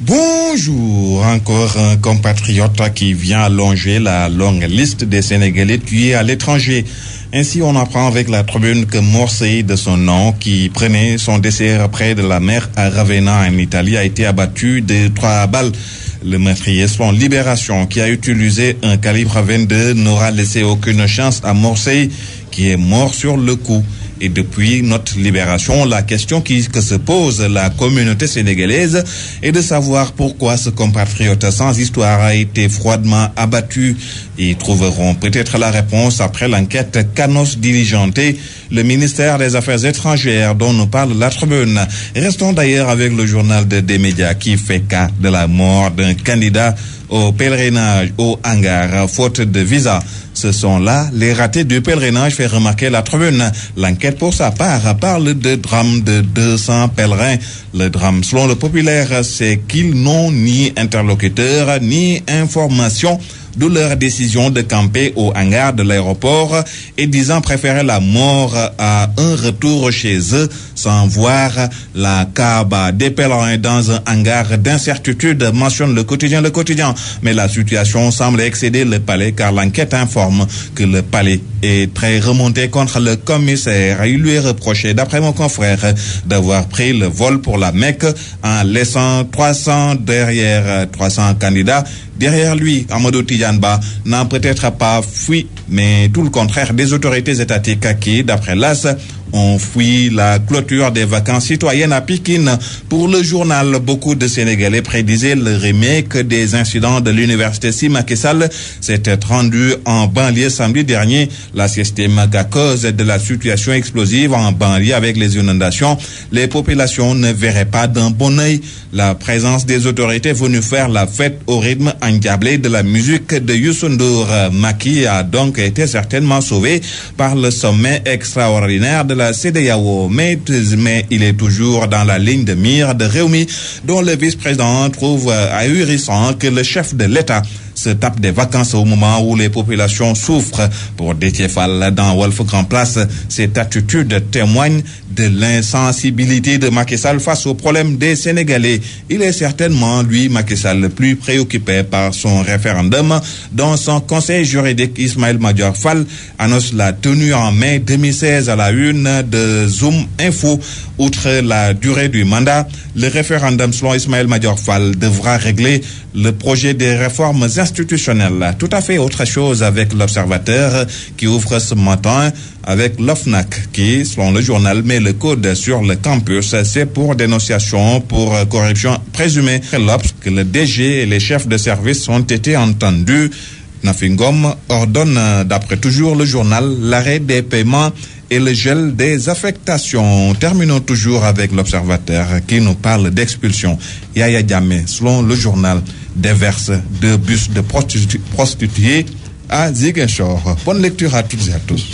Bonjour, encore un compatriote qui vient allonger la longue liste des Sénégalais tués à l'étranger. Ainsi, on apprend avec la tribune que Morsi, de son nom, qui prenait son dessert près de la mer à Ravenna en Italie, a été abattu de 3 balles. Le meurtrier, selon Libération, qui a utilisé un calibre 22, n'aura laissé aucune chance à Morsi, qui est mort sur le coup. Et depuis notre libération, la question que se pose la communauté sénégalaise est de savoir pourquoi ce compatriote sans histoire a été froidement abattu. Ils trouveront peut-être la réponse après l'enquête qu'annonce diligenté le ministère des Affaires étrangères dont nous parle la tribune. Restons d'ailleurs avec le journal des médias qui fait cas de la mort d'un candidat au pèlerinage au hangar, faute de visa. Ce sont là les ratés du pèlerinage, fait remarquer la tribune. L'enquête, pour sa part, parle de drame de 200 pèlerins. Le drame, selon le populaire, c'est qu'ils n'ont ni interlocuteur, ni information, d'où leur décision de camper au hangar de l'aéroport et disant préférer la mort à un retour chez eux sans voir la Kaaba des pèlerins dans un hangar d'incertitude, mentionne le quotidien. Mais la situation semble excéder le palais car l'enquête informe que le palais est très remonté contre le commissaire. Il lui est reproché, d'après mon confrère, d'avoir pris le vol pour la Mecque en laissant 300 candidats derrière lui. Amadou Tidiane-Ba n'a peut-être pas fui, mais tout le contraire des autorités étatiques qui, d'après l'AS, ont fui la clôture des vacances citoyennes à Pikine. Pour le journal, beaucoup de Sénégalais prédisaient le remake des incidents de l'université Si Macky Sall s'était rendu en banlieue samedi dernier. La estime qu'à cause de la situation explosive en banlieue avec les inondations, les populations ne verraient pas d'un bon œil la présence des autorités venues faire la fête au rythme endiablé de la musique de Youssou Ndour. Macky a donc été certainement sauvé par le sommet extraordinaire de la CEDEAO, mais il est toujours dans la ligne de mire de Rewmi, dont le vice-président trouve ahurissant que le chef de l'État se tape des vacances au moment où les populations souffrent. Pour Déthié Fall, dans Walf Grand Place, cette attitude témoigne de l'insensibilité de Macky Sall face aux problèmes des Sénégalais. Il est certainement, lui, Macky Sall, le plus préoccupé par son référendum. Dans son conseil juridique, Ismaël Madior Fall annonce la tenue en mai 2016 à la une de Zoom Info. Outre la durée du mandat, le référendum, selon Ismaël Madior Fall, devra régler le projet des réformes institutionnelles. Tout à fait autre chose avec l'Observateur qui ouvre ce matin avec l'OFNAC qui, selon le journal, met le code sur le campus. C'est pour dénonciation pour corruption présumée. L'Obs que le DG et les chefs de service ont été entendus. Nafingom ordonne, d'après toujours le journal, l'arrêt des paiements et le gel des affectations. Terminons toujours avec l'Observateur qui nous parle d'expulsion. Yaya Jammeh, selon le journal, déverse 2 bus de prostituées à Ziguinchor. Bonne lecture à toutes et à tous.